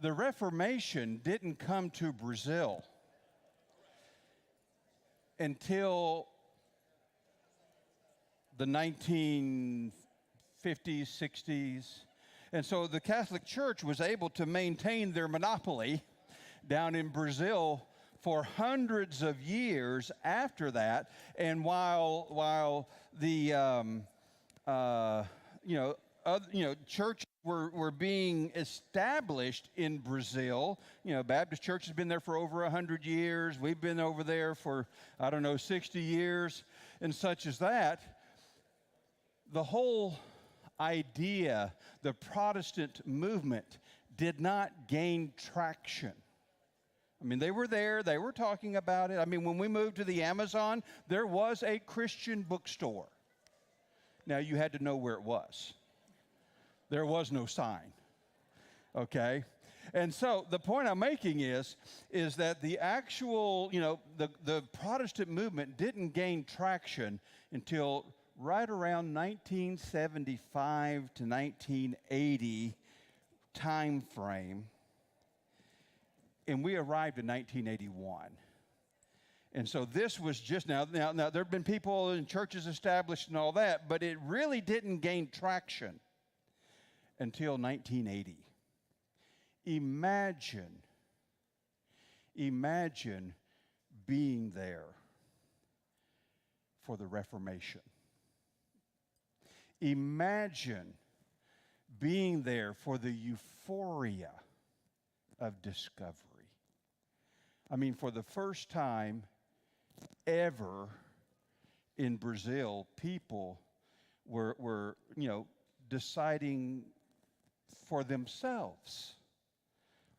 the Reformation didn't come to Brazil until the 1950s, 60s. And so the Catholic Church was able to maintain their monopoly down in Brazil for hundreds of years after that. And while the churches were being established in Brazil. Baptist Church has been there for over 100 years. We've been over there for, 60 years and such as that. The whole idea, the Protestant movement, did not gain traction. They were there, they were talking about it. When we moved to the Amazon, there was a Christian bookstore. Now, you had to know where it was. There was no sign, okay? And so the point I'm making is that the actual, the Protestant movement didn't gain traction until right around 1975 to 1980 time frame, and we arrived in 1981. And so this was just now there have been people and churches established and all that, but it really didn't gain traction until 1980. Imagine being there for the Reformation. Imagine being there for the euphoria of discovery. For the first time ever in Brazil, people were deciding for themselves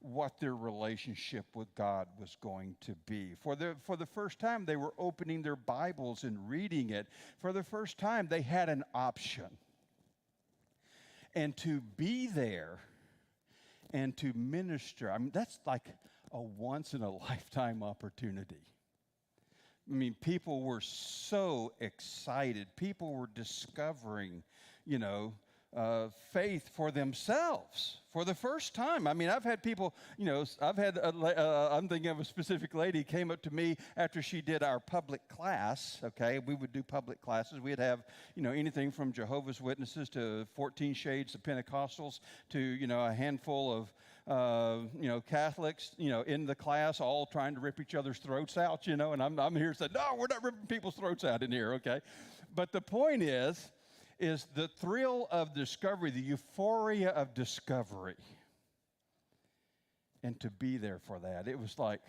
what their relationship with God was going to be. For the first time, they were opening their Bibles and reading it. For the first time, they had an option. And to be there and to minister, that's like a once-in-a-lifetime opportunity. People were so excited. People were discovering, faith for themselves for the first time. I've had people, I'm thinking of a specific lady who came up to me after she did our public class, okay? We would do public classes. We'd have, anything from Jehovah's Witnesses to 14 Shades of Pentecostals to, a handful of, Catholics, in the class, all trying to rip each other's throats out, and I'm here saying, no, we're not ripping people's throats out in here, okay? But the point is the thrill of discovery, the euphoria of discovery. And to be there for that. It was like,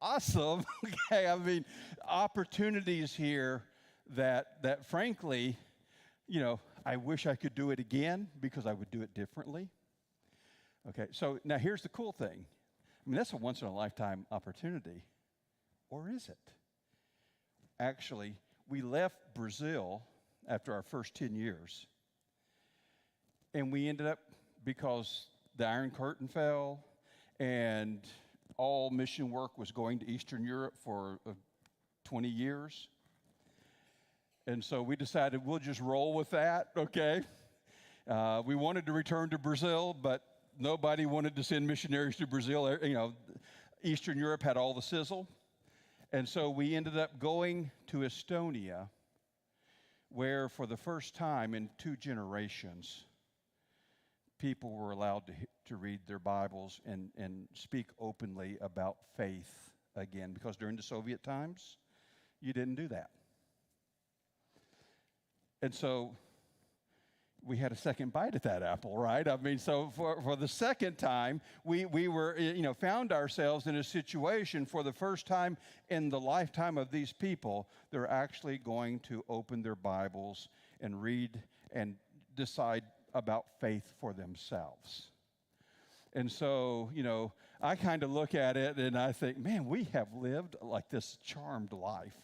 awesome. Okay, opportunities here that frankly, I wish I could do it again because I would do it differently. Okay, so now here's the cool thing. That's a once-in-a-lifetime opportunity. Or is it? Actually, we left Brazil after our first 10 years. And we ended up, because the Iron Curtain fell and all mission work was going to Eastern Europe for 20 years. And so we decided we'll just roll with that, okay? We wanted to return to Brazil, but nobody wanted to send missionaries to Brazil. Eastern Europe had all the sizzle. And so we ended up going to Estonia, where for the first time in 2 generations, people were allowed to read their Bibles and speak openly about faith again. Because during the Soviet times, you didn't do that. And so we had a second bite at that apple, right? So for the second time, we were, found ourselves in a situation for the first time in the lifetime of these people. They're actually going to open their Bibles and read and decide about faith for themselves. And so, I kind of look at it and I think, man, we have lived like this charmed life,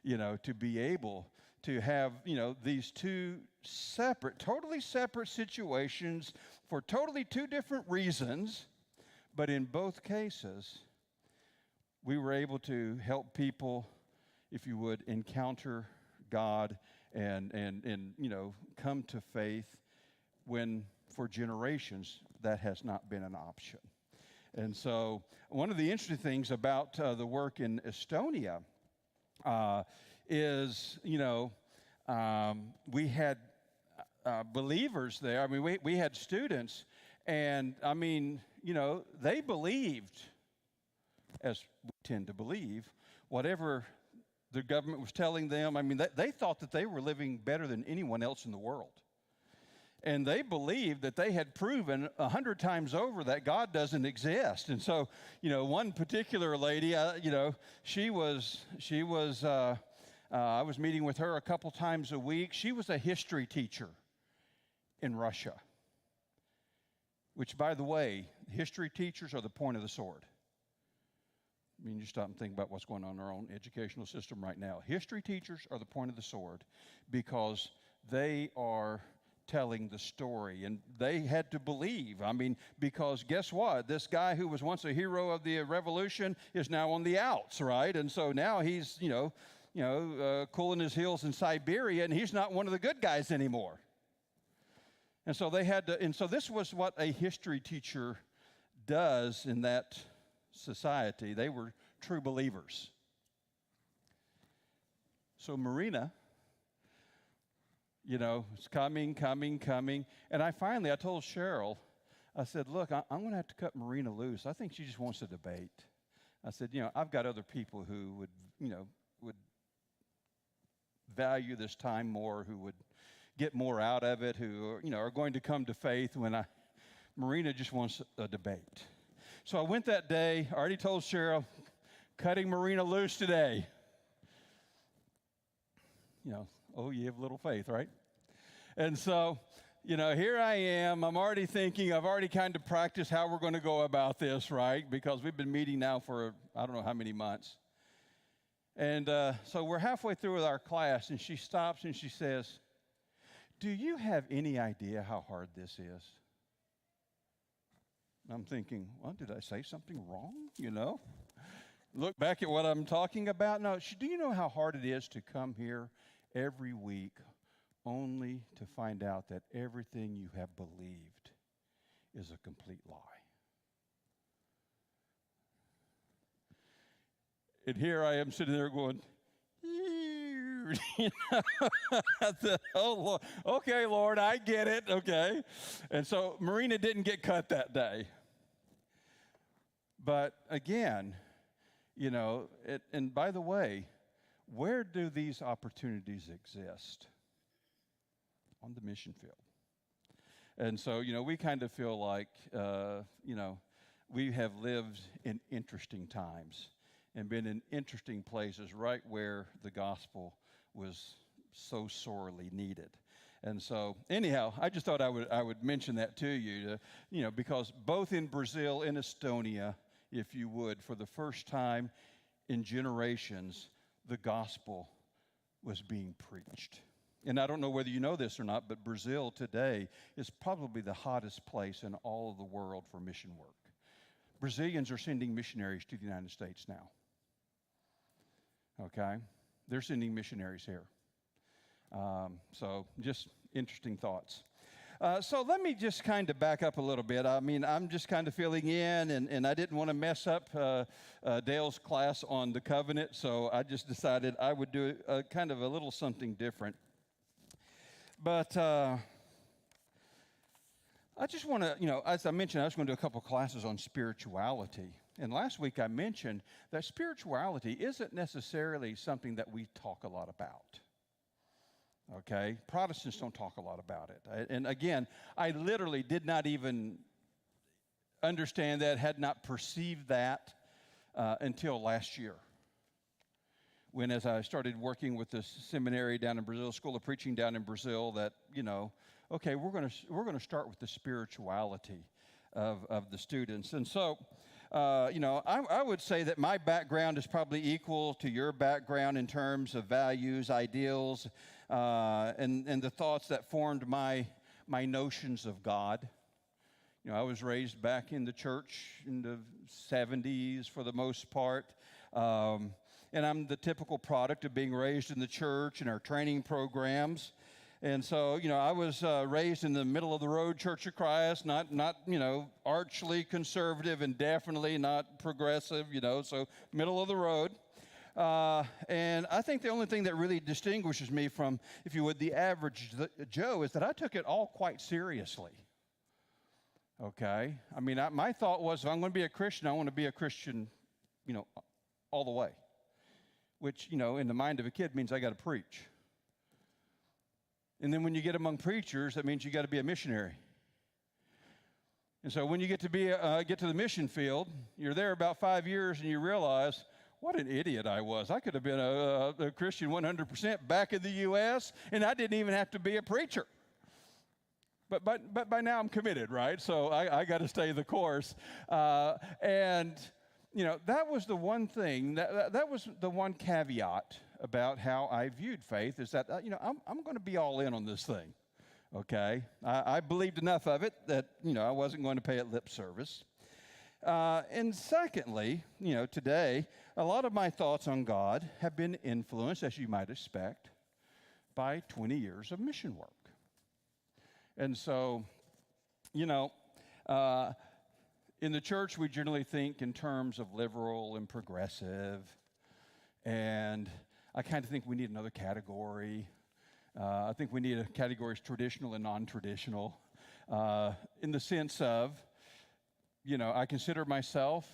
to be able to have, these two totally separate situations for totally 2 different reasons. But in both cases, we were able to help people, if you would, encounter God and come to faith when for generations that has not been an option. And so one of the interesting things about the work in Estonia is, we had believers there. I mean, we had students, and I mean, they believed, as we tend to believe, whatever the government was telling them. I mean, they thought that they were living better than anyone else in the world. And they believed that they had proven 100 times over that God doesn't exist. And so, one particular lady, she was, I was meeting with her a couple times a week. She was a history teacher in Russia, which, by the way, history teachers are the point of the sword. I mean, you stop and think about what's going on in our own educational system right now. History teachers are the point of the sword because they are telling the story, and they had to believe. I mean, because guess what? This guy who was once a hero of the revolution is now on the outs, right? And so now he's, cooling his heels in Siberia, and he's not one of the good guys anymore. And so they had to, and so this was what a history teacher does in that society. They were true believers. So Marina, it's coming. And I told Cheryl, I said, look, I'm going to have to cut Marina loose. I think she just wants to debate. I said, I've got other people who would value this time more, who would get more out of it, who, are going to come to faith Marina just wants a debate. So I went that day, I already told Cheryl, cutting Marina loose today. Oh, you have little faith, right? And so, here I am. I'm already thinking, I've already kind of practiced how we're going to go about this, right? Because we've been meeting now for I don't know how many months. And so we're halfway through with our class, and she stops and she says, do you have any idea how hard this is? I'm thinking, well, did I say something wrong? Look back at what I'm talking about. No, do you know how hard it is to come here every week only to find out that everything you have believed is a complete lie? And here I am sitting there going, I said, oh, Lord. Okay, Lord, I get it, okay. And so Marina didn't get cut that day. But again, and by the way, where do these opportunities exist? On the mission field. And so, we kind of feel like, we have lived in interesting times and been in interesting places right where the gospel was so sorely needed. And so, anyhow, I just thought I would mention that to you, because both in Brazil and Estonia, if you would, for the first time in generations, the gospel was being preached. And I don't know whether you know this or not, but Brazil today is probably the hottest place in all of the world for mission work. Brazilians are sending missionaries to the United States now. Okay? They're sending missionaries here. So just interesting thoughts. So let me just kind of back up a little bit. I mean, I'm just kind of filling in, and I didn't want to mess up Dale's class on the covenant, so I just decided I would do kind of a little something different. But I just want to, as I mentioned, I was going to do a couple classes on spirituality. And last week I mentioned that spirituality isn't necessarily something that we talk a lot about. Okay? Protestants don't talk a lot about it. And again, I literally did not even understand that, had not perceived that until last year. When, as I started working with this seminary down in Brazil, School of Preaching down in Brazil, that, okay, we're going to start with the spirituality of the students. And so, I would say that my background is probably equal to your background in terms of values, ideals, and the thoughts that formed my notions of God. I was raised back in the church in the 70s for the most part. And I'm the typical product of being raised in the church and our training programs. And so, I was raised in the middle of the road Church of Christ, not archly conservative and definitely not progressive, so middle of the road. And I think the only thing that really distinguishes me from, if you would, the average Joe is that I took it all quite seriously. Okay? I mean, my thought was, if I'm going to be a Christian, I want to be a Christian, all the way. Which, in the mind of a kid means I got to preach. And then when you get among preachers, that means you got to be a missionary. And so when you get to the mission field, you're there about 5 years and you realize, what an idiot I was. I could have been a Christian 100% back in the U.S., and I didn't even have to be a preacher. But by now I'm committed, right? So I got to stay the course. And that was the one thing, that was the one caveat about how I viewed faith, is that, I'm going to be all in on this thing, okay? I believed enough of it that, I wasn't going to pay it lip service. And secondly, today, a lot of my thoughts on God have been influenced, as you might expect, by 20 years of mission work. And so, in the church, we generally think in terms of liberal and progressive, and I kind of think we need another category. I think we need a category of traditional and non-traditional, in the sense of, I consider myself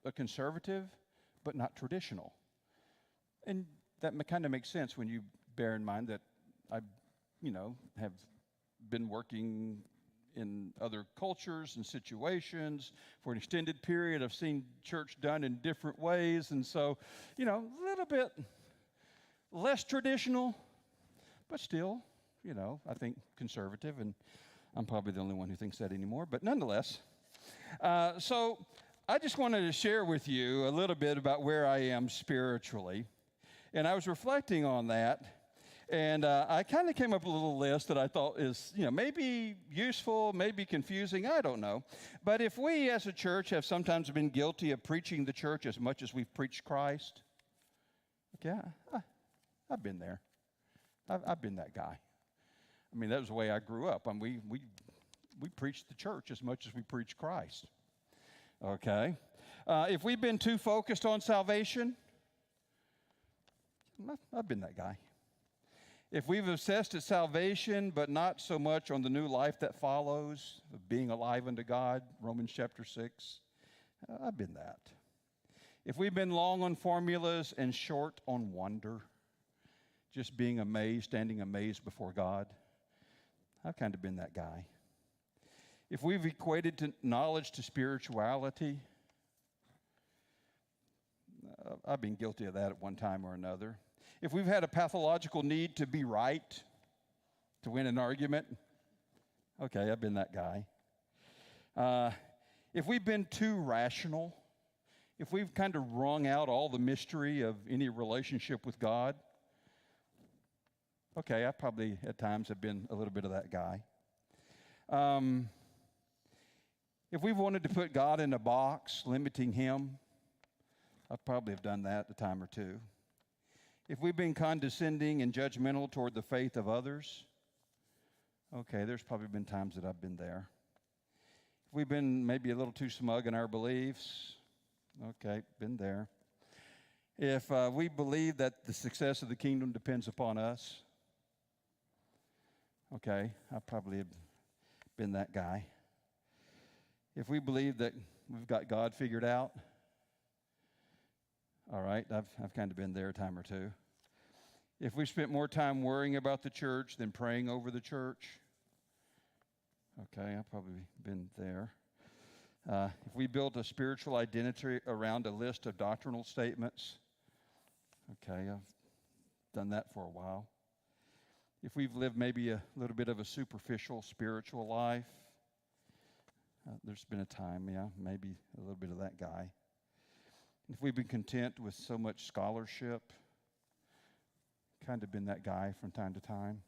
a conservative, but not traditional. And that kind of makes sense when you bear in mind that I, have been working in other cultures and situations for an extended period. I've seen church done in different ways. And so, a little bit less traditional, but still, I think conservative. And I'm probably the only one who thinks that anymore. But nonetheless, so I just wanted to share with you a little bit about where I am spiritually. And I was reflecting on that. And I kind of came up with a little list that I thought is, maybe useful, maybe confusing, I don't know. But if we as a church have sometimes been guilty of preaching the church as much as we've preached Christ, okay, I've been there. I've been that guy. I mean, that was the way I grew up. I mean, we preached the church as much as we preached Christ. Okay? If we've been too focused on salvation, I've been that guy. If we've obsessed at salvation, but not so much on the new life that follows, of being alive unto God, Romans chapter 6, I've been that. If we've been long on formulas and short on wonder, just being amazed, standing amazed before God, I've kind of been that guy. If we've equated knowledge to spirituality, I've been guilty of that at one time or another. If we've had a pathological need to be right, to win an argument, okay, I've been that guy. If we've been too rational, if we've kind of wrung out all the mystery of any relationship with God, okay, I probably at times have been a little bit of that guy. If we've wanted to put God in a box, limiting Him, I probably have done that a time or two. If we've been condescending and judgmental toward the faith of others, okay, there's probably been times that I've been there. If we've been maybe a little too smug in our beliefs, okay, been there. If we believe that the success of the kingdom depends upon us, okay, I probably have been that guy. If we believe that we've got God figured out, all right, I've kind of been there a time or two. If we spent more time worrying about the church than praying over the church, okay, I've probably been there. If we built a spiritual identity around a list of doctrinal statements, okay, I've done that for a while. If we've lived maybe a little bit of a superficial spiritual life, there's been a time, maybe a little bit of that guy. If we've been content with so much scholarship, kind of been that guy from time to time.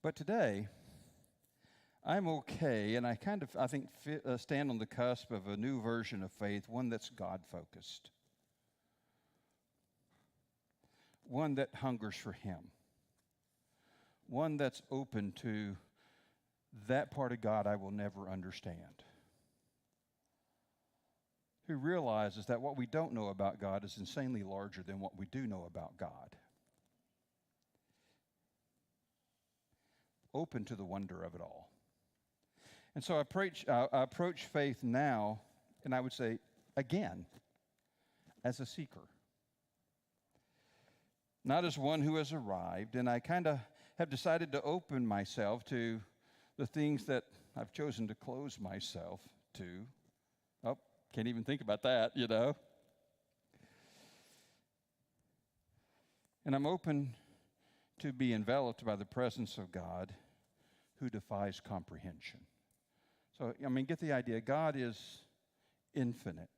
But today, I'm okay, and I think, stand on the cusp of a new version of faith, one that's God-focused, one that hungers for Him, one that's open to that part of God I will never understand, who realizes that what we don't know about God is insanely larger than what we do know about God. Open to the wonder of it all. And so I approach faith now, and I would say, again, as a seeker. Not as one who has arrived, and I kind of have decided to open myself to the things that I've chosen to close myself to. Oh, can't even think about that, you know. And I'm open to be enveloped by the presence of God who defies comprehension. So, I mean, get the idea. God is infinite.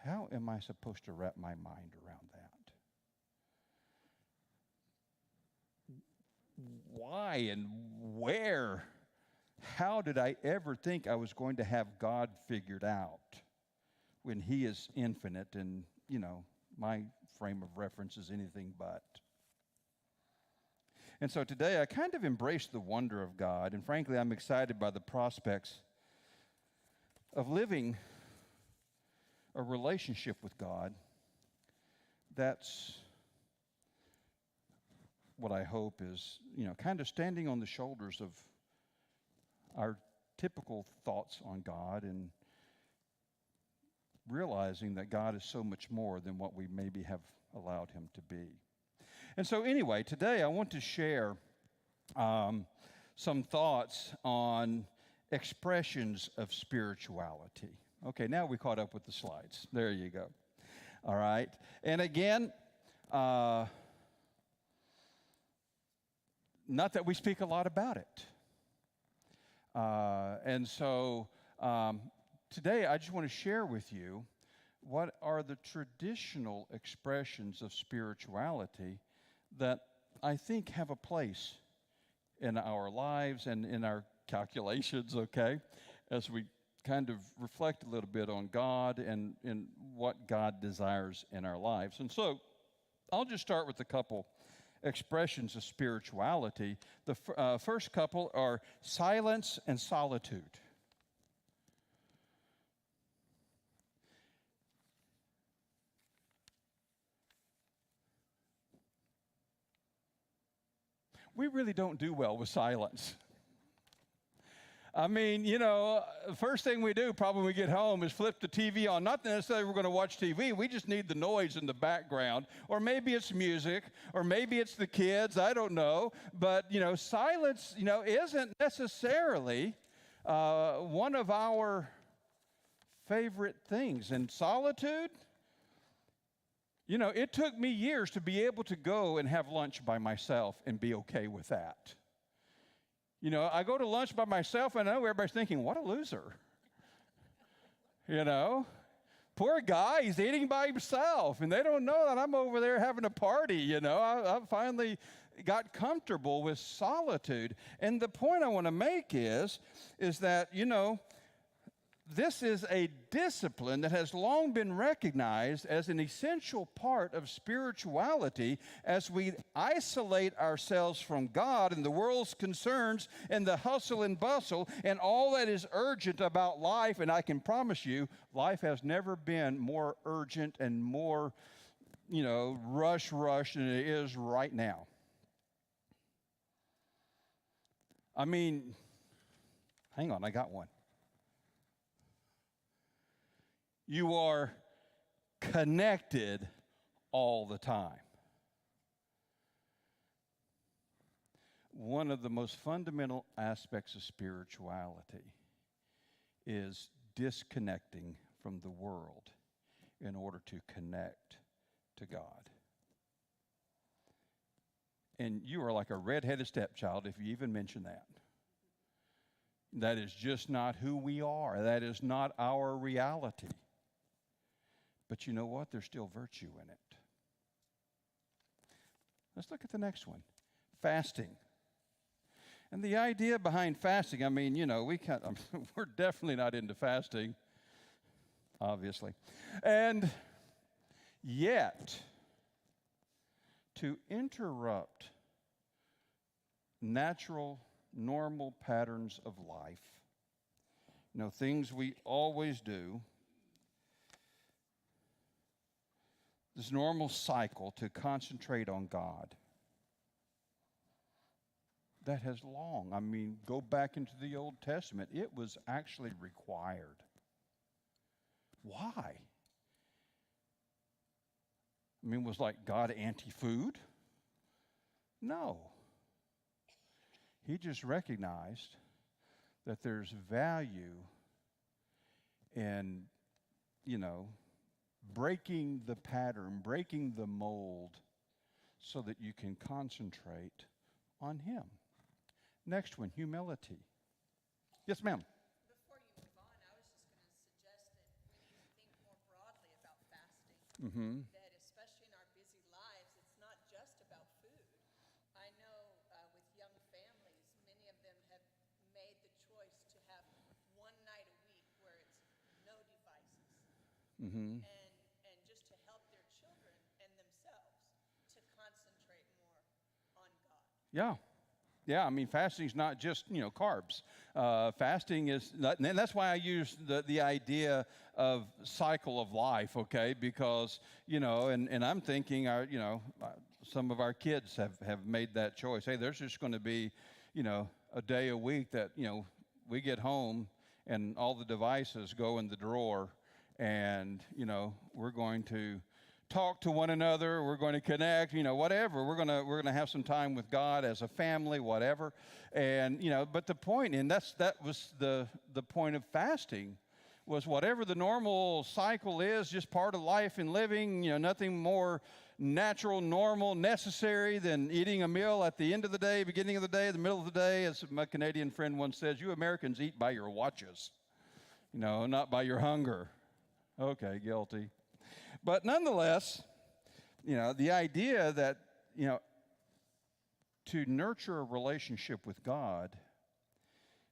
How am I supposed to wrap my mind around that? Why and where? How did I ever think I was going to have God figured out when He is infinite and, you know, my frame of reference is anything but? And so today I kind of embrace the wonder of God, and frankly, I'm excited by the prospects of living a relationship with God that's what I hope is, you know, kind of standing on the shoulders of our typical thoughts on God and realizing that God is so much more than what we maybe have allowed Him to be. And so anyway, today I want to share some thoughts on expressions of spirituality. Okay, now we caught up with the slides. There you go. All right. And again, not that we speak a lot about it. And so today I just want to share with you what are the traditional expressions of spirituality that I think have a place in our lives and in our calculations, okay, as we kind of reflect a little bit on God and what God desires in our lives. And so I'll just start with a couple expressions of spirituality. The first couple are silence and solitude. We really don't do well with silence. I mean, you know, the first thing we do probably when we get home is flip the TV on. Not necessarily we're going to watch TV. We just need the noise in the background. Or maybe it's music. Or maybe it's the kids. I don't know. But, you know, silence, you know, isn't necessarily one of our favorite things. And solitude, you know, it took me years to be able to go and have lunch by myself and be okay with that. You know, I go to lunch by myself, and I know everybody's thinking, what a loser. You know, poor guy, he's eating by himself, and they don't know that I'm over there having a party, you know. I finally got comfortable with solitude. And the point I want to make is that, you know, this is a discipline that has long been recognized as an essential part of spirituality as we isolate ourselves from God and the world's concerns and the hustle and bustle and all that is urgent about life. And I can promise you, life has never been more urgent and more, you know, rush than it is right now. I mean, hang on, I got one. You are connected all the time. One of the most fundamental aspects of spirituality is disconnecting from the world in order to connect to God. And you are like a red-headed stepchild if you even mention that. That is just not who we are. That is not our reality. But you know what? There's still virtue in it. Let's look at the next one. Fasting. And the idea behind fasting, I mean, you know, we're definitely not into fasting, obviously. And yet, to interrupt natural, normal patterns of life, things we always do, this normal cycle to concentrate on God, that has go back into the Old Testament, it was actually required. Why? Was like God anti-food? No. He just recognized that there's value in, breaking the pattern, breaking the mold so that you can concentrate on Him. Next one, humility. Yes, ma'am. Before you move on, I was just going to suggest that we need to think more broadly about fasting. Mm-hmm. That especially in our busy lives, it's not just about food. I know with young families, many of them have made the choice to have one night a week where it's no devices. Mm-hmm. And just to help their children and themselves to concentrate more on God. Yeah. Yeah, fasting's not just, carbs. Fasting is, and that's why I use the idea of cycle of life, okay? Because, and I'm thinking, some of our kids have made that choice. Hey, there's just going to be, a day a week that, we get home and all the devices go in the drawer and, we're going to talk to one another, we're going to connect, whatever. We're going to have some time with God as a family, whatever. And, but the point, and that was the point of fasting, was whatever the normal cycle is, just part of life and living, nothing more natural, normal, necessary than eating a meal at the end of the day, beginning of the day, the middle of the day. As my Canadian friend once says, you Americans eat by your watches, not by your hunger. Okay, guilty. But nonetheless, the idea that, to nurture a relationship with God,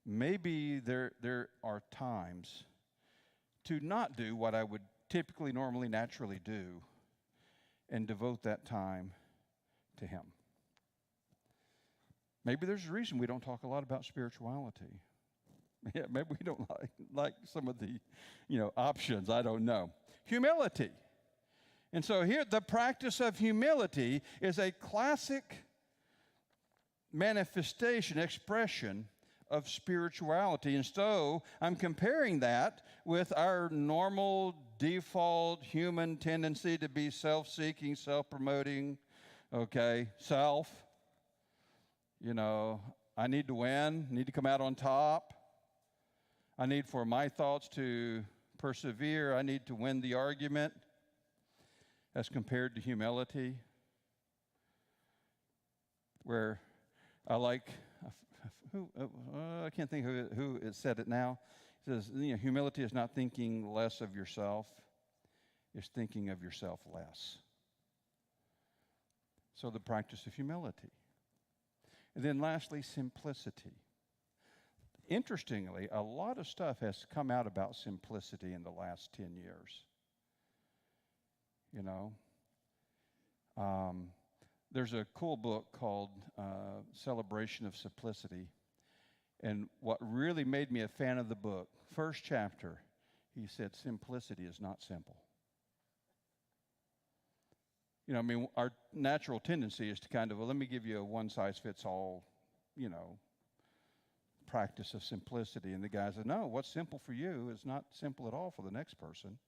maybe there are times to not do what I would typically, normally, naturally do and devote that time to Him. Maybe there's a reason we don't talk a lot about spirituality. Yeah, maybe we don't like some of the, options. I don't know. Humility. And so here, the practice of humility is a classic manifestation, expression of spirituality. And so I'm comparing that with our normal, default human tendency to be self-seeking, self-promoting, self. I need to win, need to come out on top. I need for my thoughts to persevere. I need to win the argument. As compared to humility, where I like, I can't think of who said it now. It says, humility is not thinking less of yourself, it's thinking of yourself less. So the practice of humility. And then lastly, simplicity. Interestingly, a lot of stuff has come out about simplicity in the last 10 years. There's a cool book called Celebration of Simplicity. And what really made me a fan of the book, first chapter, he said, simplicity is not simple. Our natural tendency is to kind of, let me give you a one-size-fits-all, practice of simplicity. And the guy said, no, what's simple for you is not simple at all for the next person.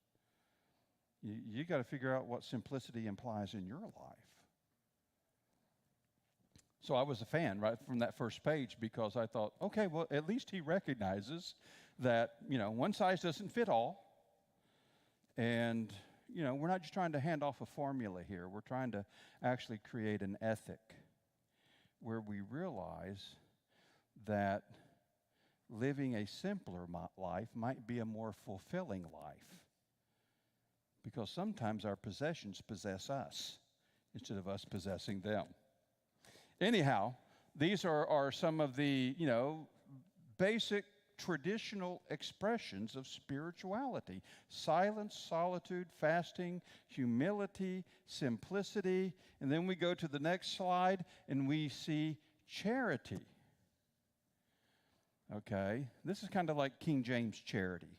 You got to figure out what simplicity implies in your life. So I was a fan right from that first page because I thought, okay, well, at least he recognizes that, one size doesn't fit all. And, we're not just trying to hand off a formula here. We're trying to actually create an ethic where we realize that living a simpler life might be a more fulfilling life. Because sometimes our possessions possess us instead of us possessing them. Anyhow, these are some of the, basic traditional expressions of spirituality. Silence, solitude, fasting, humility, simplicity. And then we go to the next slide and we see charity. Okay? This is kind of like King James charity,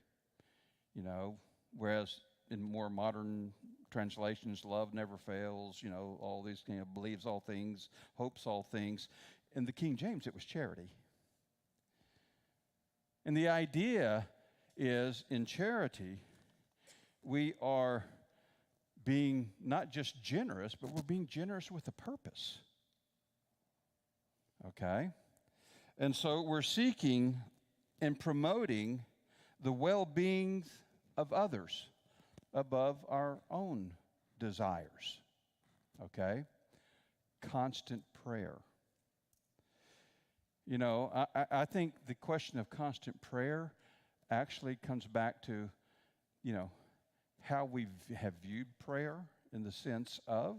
whereas in more modern translations, love never fails, all these, believes all things, hopes all things. In the King James, it was charity. And the idea is in charity, we are being not just generous, but we're being generous with a purpose. Okay? And so we're seeking and promoting the well-being of others above our own desires. Okay? Constant prayer. I think the question of constant prayer actually comes back to, how we have viewed prayer in the sense of,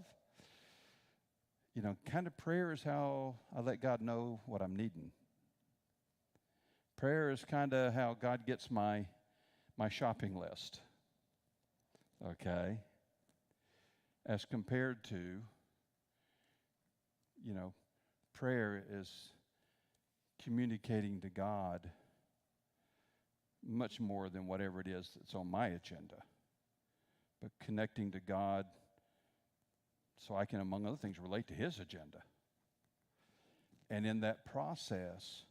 kind of prayer is how I let God know what I'm needing. Prayer is kind of how God gets my shopping list. Okay? As compared to, prayer is communicating to God much more than whatever it is that's on my agenda. But connecting to God so I can, among other things, relate to His agenda. And in that process,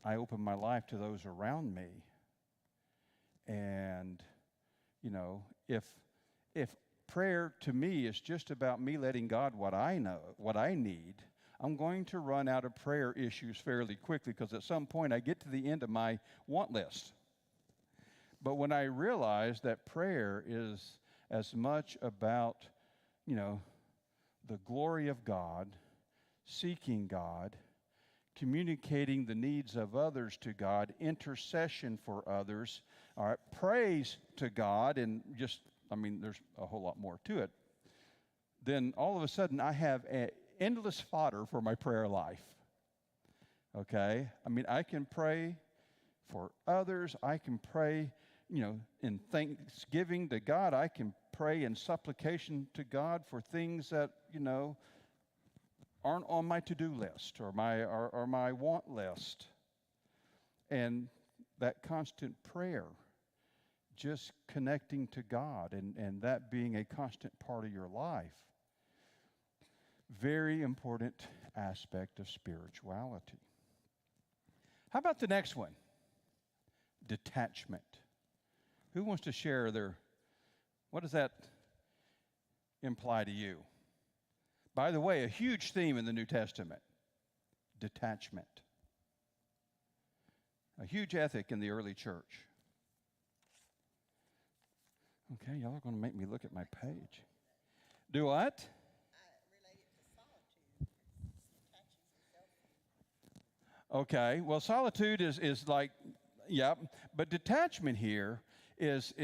I open my life to those around me. And, if prayer to me is just about me letting God what I know, what I need, I'm going to run out of prayer issues fairly quickly because at some point I get to the end of my want list. But when I realize that prayer is as much about, the glory of God, seeking God, communicating the needs of others to God, intercession for others, all right, praise to God, and there's a whole lot more to it, then all of a sudden I have endless fodder for my prayer life. Okay? I can pray for others. I can pray, in thanksgiving to God. I can pray in supplication to God for things that, aren't on my to-do list or my want list. And that constant prayer, just connecting to God and that being a constant part of your life. Very important aspect of spirituality. How about the next one? Detachment. Who wants to share what does that imply to you? By the way, a huge theme in the New Testament, detachment. A huge ethic in the early church. Okay, y'all are going to make me look at my page. Do what? Relate it to solitude. Detaching yourself. Okay, well, solitude is like, but detachment here is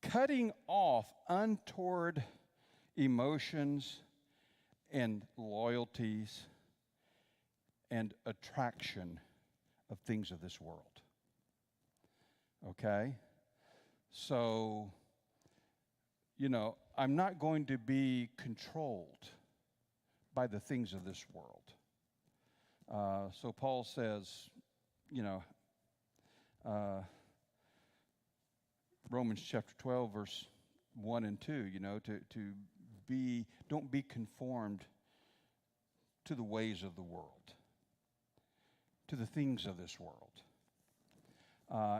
cutting off untoward emotions and loyalties and attraction of things of this world. Okay? So, I'm not going to be controlled by the things of this world. So Paul says, Romans chapter 12, verse 1 and 2, don't be conformed to the ways of the world, to the things of this world.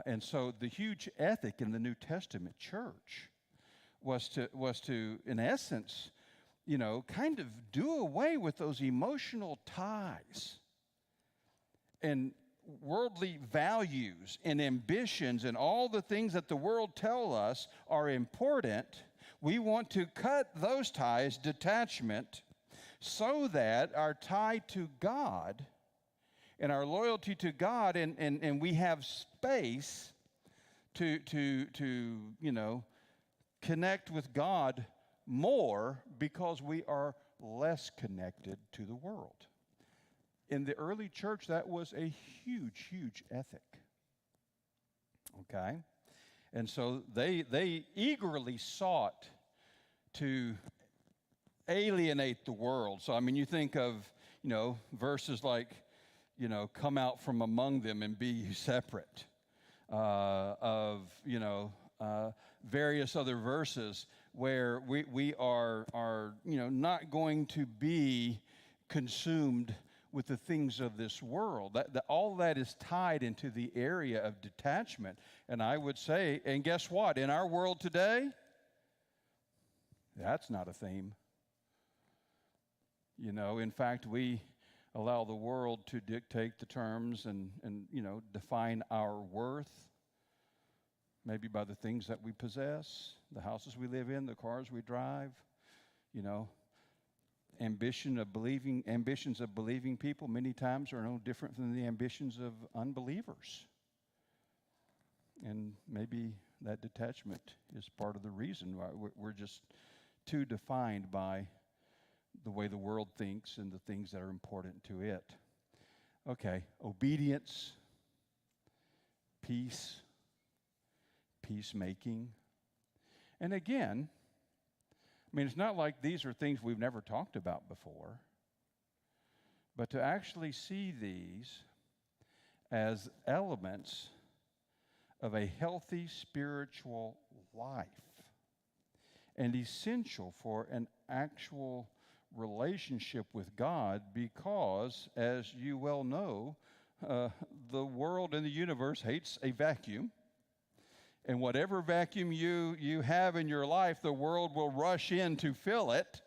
And so the huge ethic in the New Testament church was to in essence, kind of do away with those emotional ties and worldly values and ambitions and all the things that the world tell us are important. We want to cut those ties, detachment, so that our tie to God and our loyalty to God and we have space to connect with God more because we are less connected to the world. In the early church, that was a huge, huge ethic. Okay? And so they eagerly sought to alienate the world. So, I mean, you think of, verses like, come out from among them and be ye separate, of, various other verses where we are not going to be consumed with the things of this world. All that is tied into the area of detachment. And I would say, and guess what? In our world today, that's not a theme. In fact, we allow the world to dictate the terms and define our worth, maybe by the things that we possess, the houses we live in, the cars we drive, ambitions of believing people many times are no different than the ambitions of unbelievers. And maybe that detachment is part of the reason why we're just too defined by the way the world thinks and the things that are important to it. Okay, obedience, peace, peacemaking. And again, I mean, it's not like these are things we've never talked about before, but to actually see these as elements of a healthy spiritual life and essential for an actual relationship with God, because, as you well know, the world and the universe hates a vacuum. And whatever vacuum you have in your life, the world will rush in to fill it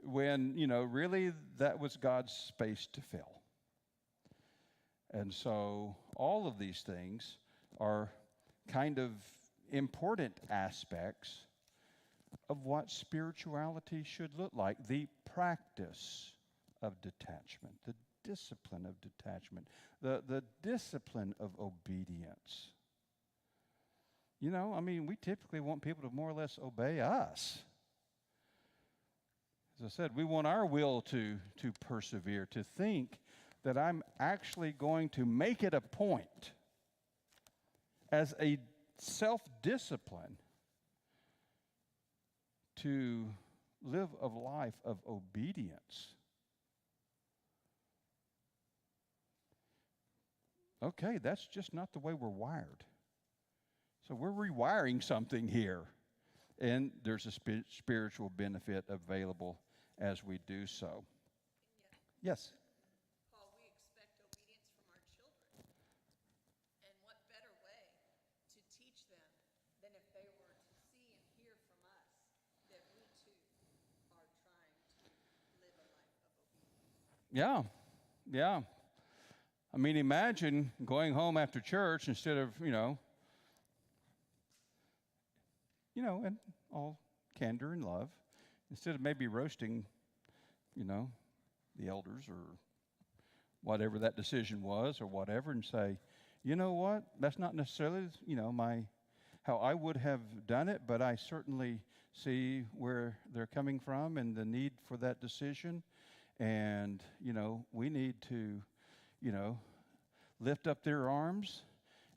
when, really that was God's space to fill. And so all of these things are kind of important aspects of what spirituality should look like. The practice of detachment, the discipline of detachment, the discipline of obedience. We typically want people to more or less obey us. As I said, we want our will to persevere, to think that I'm actually going to make it a point as a self-discipline to live a life of obedience. Okay, that's just not the way we're wired. So we're rewiring something here, and there's a spiritual benefit available as we do so. Yes? Paul, we expect obedience from our children. And what better way to teach them than if they were to see and hear from us that we too are trying to live a life of obedience. Yeah. I mean, imagine going home after church instead of, in all candor and love, instead of maybe roasting, the elders or whatever that decision was or whatever, and say, you know what, that's not necessarily, how I would have done it, but I certainly see where they're coming from and the need for that decision. And, we need to, lift up their arms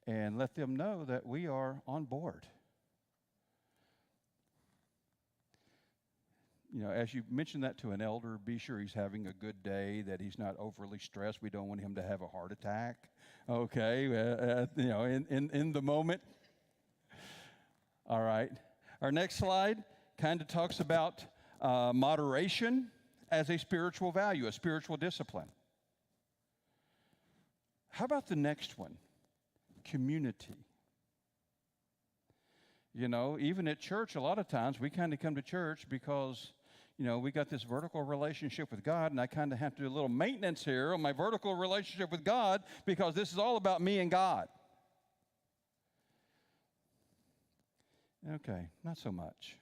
and let them know that we are on board. As you mention that to an elder, be sure he's having a good day, that he's not overly stressed. We don't want him to have a heart attack, okay, in the moment. All right. Our next slide kind of talks about moderation as a spiritual value, a spiritual discipline. How about the next one? Community. Even at church, a lot of times we kind of come to church because, we got this vertical relationship with God, and I kind of have to do a little maintenance here on my vertical relationship with God because this is all about me and God. Okay, not so much.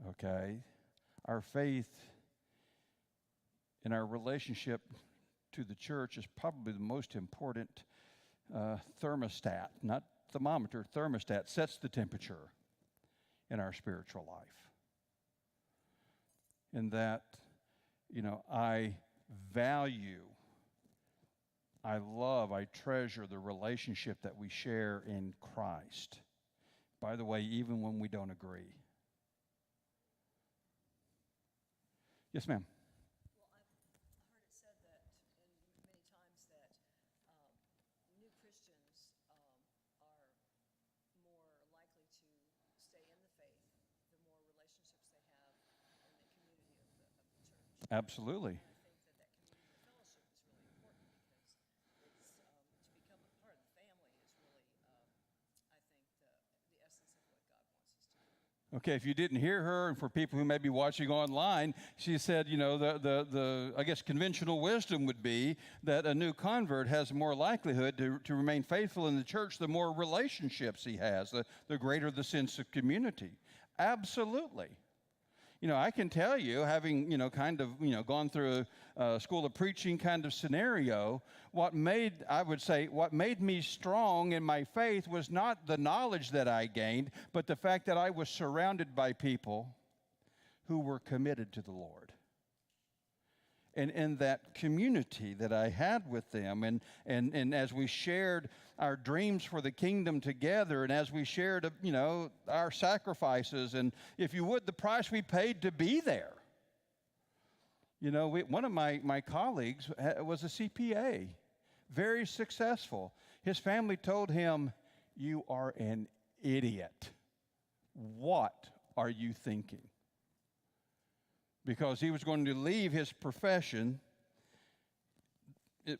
Okay, our faith and our relationship to the church is probably the most important thermostat, not thermometer, thermostat, sets the temperature in our spiritual life. In that, I value, I love, I treasure the relationship that we share in Christ. By the way, even when we don't agree. Yes, ma'am. Well, I've heard it said that many times that new Christians are more likely to stay in the faith the more relationships they have in the community of the church. Absolutely. And I think that that community of fellowship is really important because it's to become a part of the family is really, I think, the essence of what God wants us to do. Okay, if you didn't hear her, and for people who may be watching online, she said, you know, the I guess conventional wisdom would be that a new convert has more likelihood to remain faithful in the church the more relationships he has, the greater the sense of community. Absolutely. You know, I can tell you, having, you know, kind of, you know, gone through a school of preaching kind of scenario, what made me strong in my faith was not the knowledge that I gained, but the fact that I was surrounded by people who were committed to the Lord. And in that community that I had with them, and as we shared our dreams for the kingdom together, and as we shared, you know, our sacrifices, and if you would, the price we paid to be there. You know, one of my colleagues was a CPA, very successful. His family told him, "You are an idiot. What are you thinking?" Because he was going to leave his profession,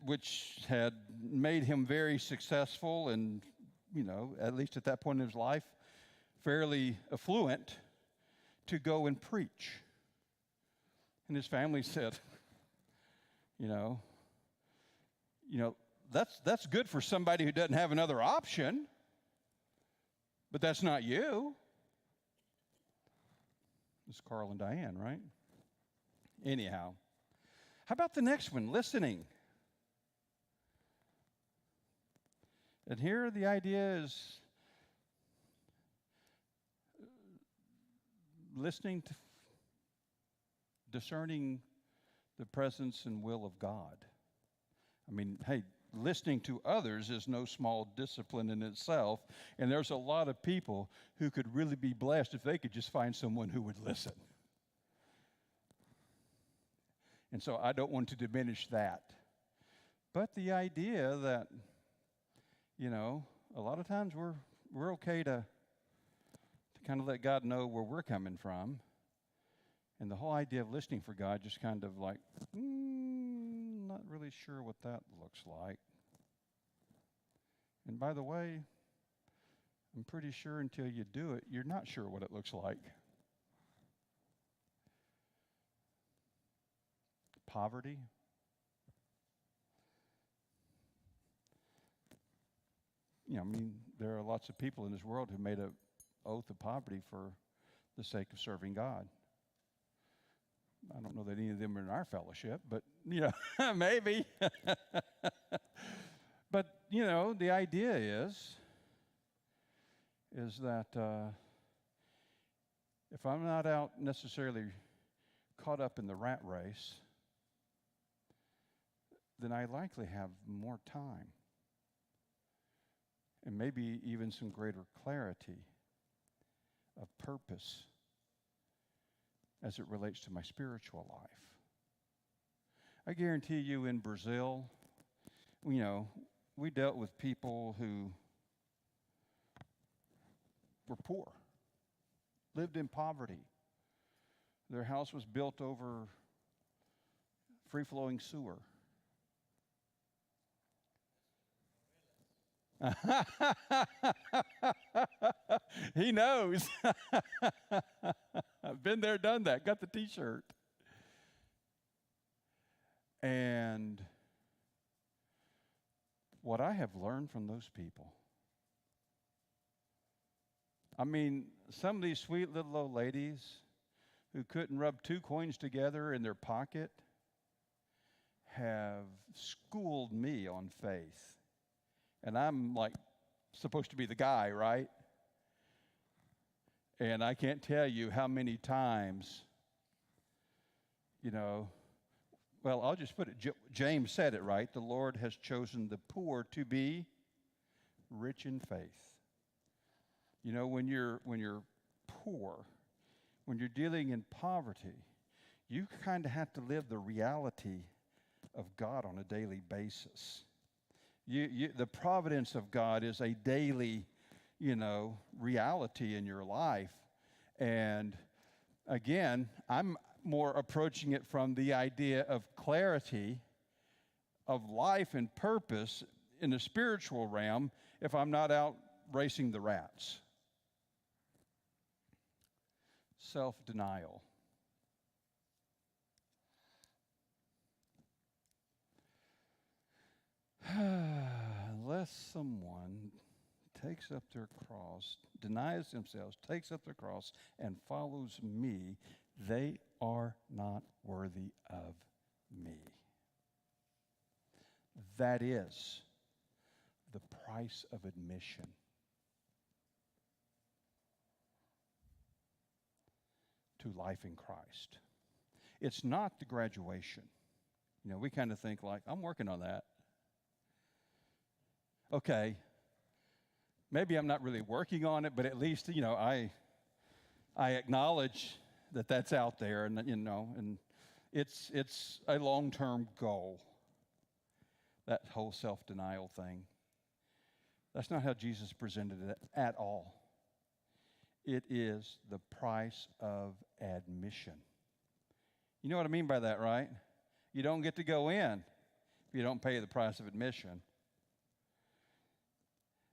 which had made him very successful and, you know, at least at that point in his life, fairly affluent, to go and preach. And his family said, you know, that's good for somebody who doesn't have another option, but that's not you. It's Carl and Diane, right? Anyhow, how about the next one, listening? And here the idea is listening to, discerning the presence and will of God. I mean, hey, listening to others is no small discipline in itself, and there's a lot of people who could really be blessed if they could just find someone who would listen. And so I don't want to diminish that. But the idea that, you know, a lot of times we're okay to kind of let God know where we're coming from. And the whole idea of listening for God just kind of like, not really sure what that looks like. And by the way, I'm pretty sure until you do it, you're not sure what it looks like. Poverty. You know, I mean, there are lots of people in this world who made an oath of poverty for the sake of serving God. I don't know that any of them are in our fellowship, but, you know, maybe. But, you know, the idea is that if I'm not out necessarily caught up in the rat race, then I likely have more time and maybe even some greater clarity of purpose as it relates to my spiritual life. I guarantee you in Brazil, you know, we dealt with people who were poor, lived in poverty. Their house was built over free-flowing sewer. He knows. I've been there, done that, got the t-shirt. And what I have learned from those people, I mean, some of these sweet little old ladies who couldn't rub 2 coins together in their pocket have schooled me on faith. And I'm like supposed to be the guy, right? And I can't tell you how many times, you know, well, I'll just put it, James said it, right? The Lord has chosen the poor to be rich in faith. You know, when you're poor, when you're dealing in poverty, you kind of have to live the reality of God on a daily basis. The providence of God is a daily, reality in your life. And again, I'm more approaching it from the idea of clarity of life and purpose in the spiritual realm if I'm not out racing the rats. Self-denial. Unless someone takes up their cross, denies themselves, takes up their cross, and follows me, they are not worthy of me. That is the price of admission. To life in Christ. It's not the graduation. We kind of think like, I'm working on that. Okay, maybe I'm not really working on it, but at least, I acknowledge that that's out there, and and it's a long-term goal. That whole self-denial thing. That's not how Jesus presented it at all. It is the price of admission. You know what I mean by that, right? You don't get to go in if you don't pay the price of admission.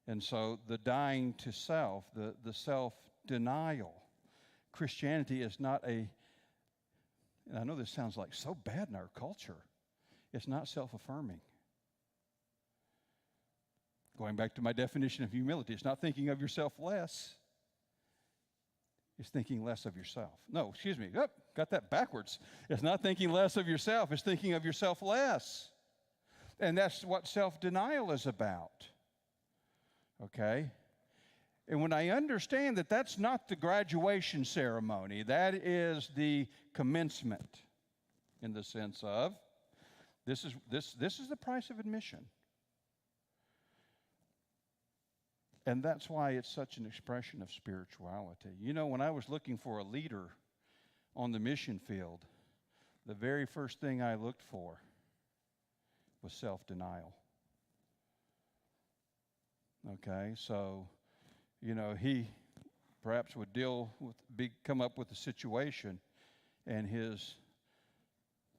And so the dying to self, the self-denial, Christianity is not and I know this sounds like so bad in our culture, it's not self-affirming. Going back to my definition of humility, it's not thinking of yourself less. It's thinking less of yourself. No, excuse me. Oh, got that backwards. It's not thinking less of yourself. It's thinking of yourself less. And that's what self-denial is about. Okay? And when I understand that that's not the graduation ceremony, that is the commencement in the sense of this is the price of admission. And that's why it's such an expression of spirituality. When I was looking for a leader on the mission field, the very first thing I looked for was self-denial. Okay, so, he perhaps would come up with a situation, and his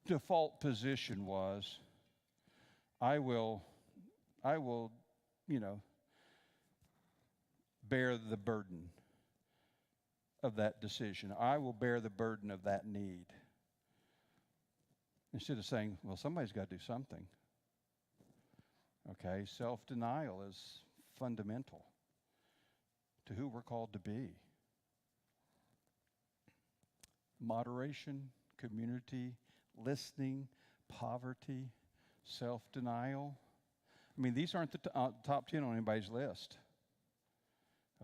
default position was, I will, bear the burden of that decision. I will bear the burden of that need. Instead of saying, well, somebody's got to do something. Okay, self-denial is fundamental to who we're called to be. Moderation, community, listening, poverty, self-denial. These aren't the top 10 on anybody's list.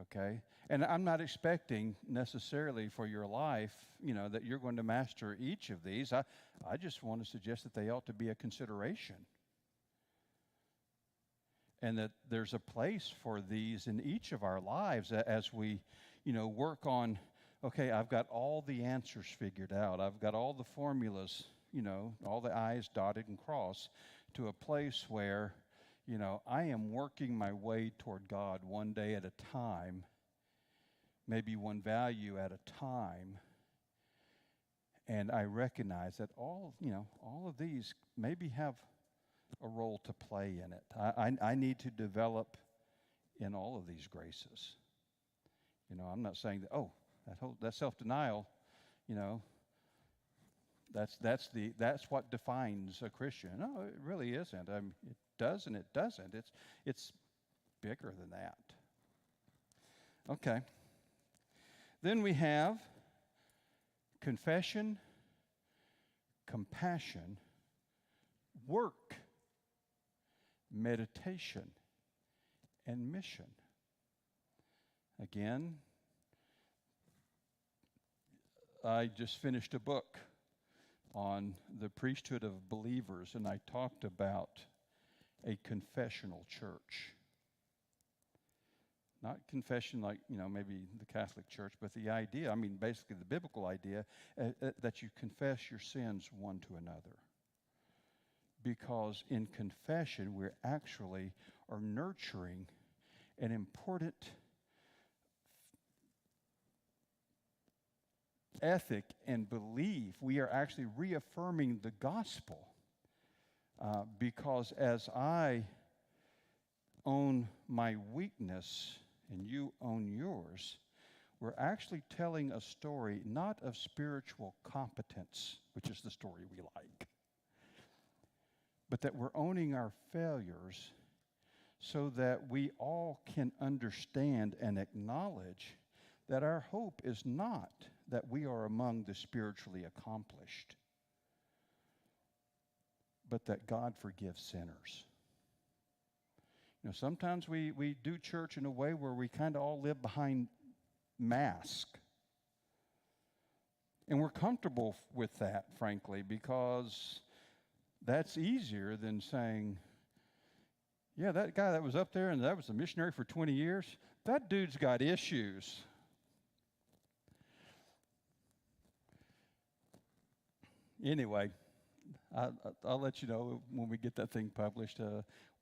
Okay? And I'm not expecting necessarily for your life, that you're going to master each of these. I just want to suggest that they ought to be a consideration. And that there's a place for these in each of our lives as we, work on, okay, I've got all the answers figured out. I've got all the formulas, all the I's dotted and crossed to a place where I am working my way toward God one day at a time, maybe one value at a time, and I recognize that all of these maybe have a role to play in it. I need to develop in all of these graces. I'm not saying that that self-denial, that's what defines a Christian. No, it really isn't. It does and it doesn't. It's bigger than that. Okay. Then we have confession, compassion, work, meditation, and mission. Again, I just finished a book on the priesthood of believers, and I talked about a confessional church. Not confession like, maybe the Catholic Church, but the idea, basically the biblical idea, that you confess your sins one to another. Because in confession, we actually are nurturing an important ethic and belief. We are actually reaffirming the gospel. Because as I own my weakness and you own yours, we're actually telling a story not of spiritual competence, which is the story we like, but that we're owning our failures so that we all can understand and acknowledge that our hope is not that we are among the spiritually accomplished, but that God forgives sinners. Sometimes we do church in a way where we kind of all live behind masks. And we're comfortable with that, frankly, because that's easier than saying, yeah, that guy that was up there and that was a missionary for 20 years, that dude's got issues. Anyway, I'll let you know when we get that thing published.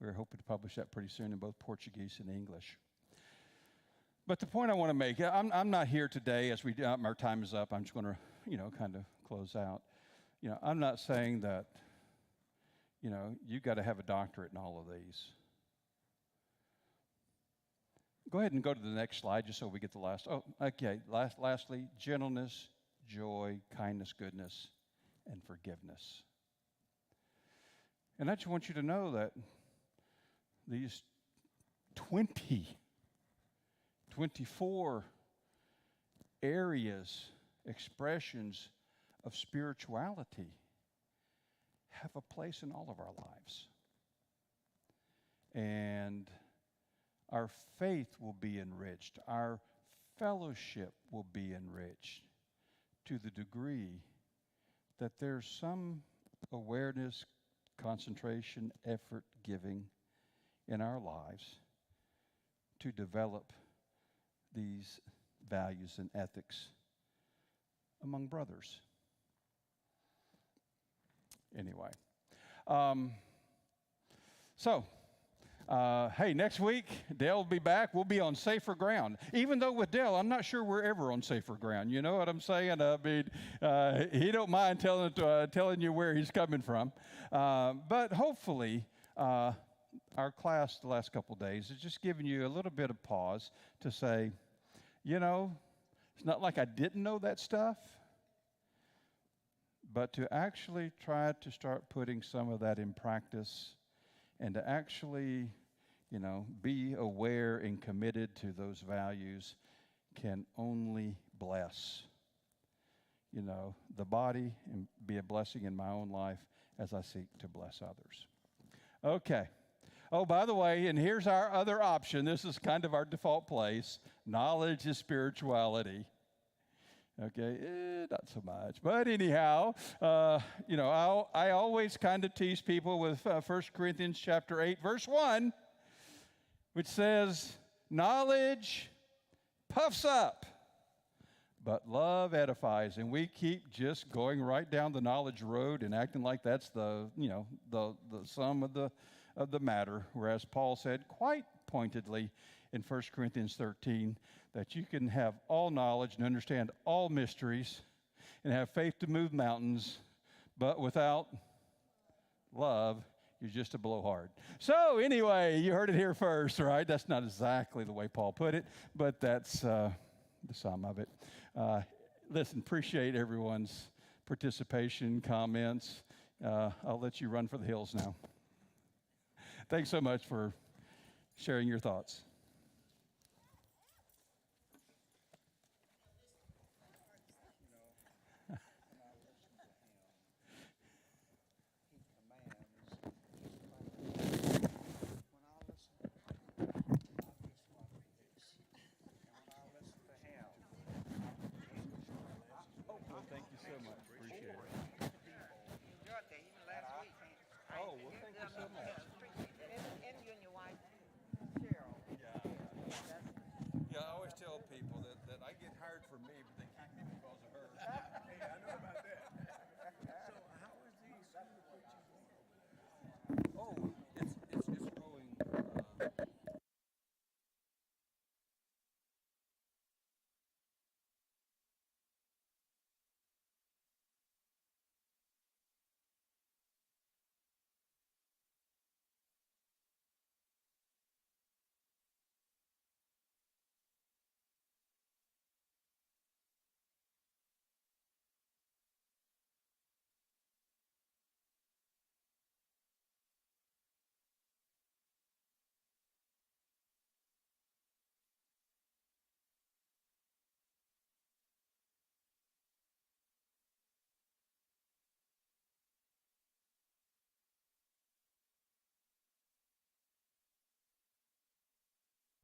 We're hoping to publish that pretty soon in both Portuguese and English. But the point I want to make, I'm not here today as our time is up. I'm just going to, kind of close out. I'm not saying that, you've got to have a doctorate in all of these. Go ahead and go to the next slide just so we get the last. Oh, okay. Lastly, gentleness, joy, kindness, goodness, and forgiveness. And I just want you to know that these 24 areas, expressions of spirituality have a place in all of our lives. And our faith will be enriched. Our fellowship will be enriched to the degree that there's some awareness, concentration, effort, giving in our lives to develop these values and ethics among brothers. Anyway, hey, next week, Dale will be back. We'll be on safer ground. Even though with Dale, I'm not sure we're ever on safer ground. You know what I'm saying? He don't mind telling you where he's coming from. But hopefully, our class the last couple days has just given you a little bit of pause to say, it's not like I didn't know that stuff, but to actually try to start putting some of that in practice and to actually, be aware and committed to those values can only bless, the body and be a blessing in my own life as I seek to bless others. Okay. Oh, by the way, and here's our other option. This is kind of our default place. Knowledge is spirituality. Okay, not so much. But anyhow, I always kind of tease people with 1 Corinthians chapter 8, verse 1, which says, knowledge puffs up, but love edifies. And we keep just going right down the knowledge road and acting like that's the sum of the matter, whereas Paul said quite pointedly in 1 Corinthians 13 that you can have all knowledge and understand all mysteries and have faith to move mountains, but without love, you're just a blowhard. So anyway, you heard it here first, right? That's not exactly the way Paul put it, but that's the sum of it. Listen, appreciate everyone's participation, comments. I'll let you run for the hills now. Thanks so much for sharing your thoughts.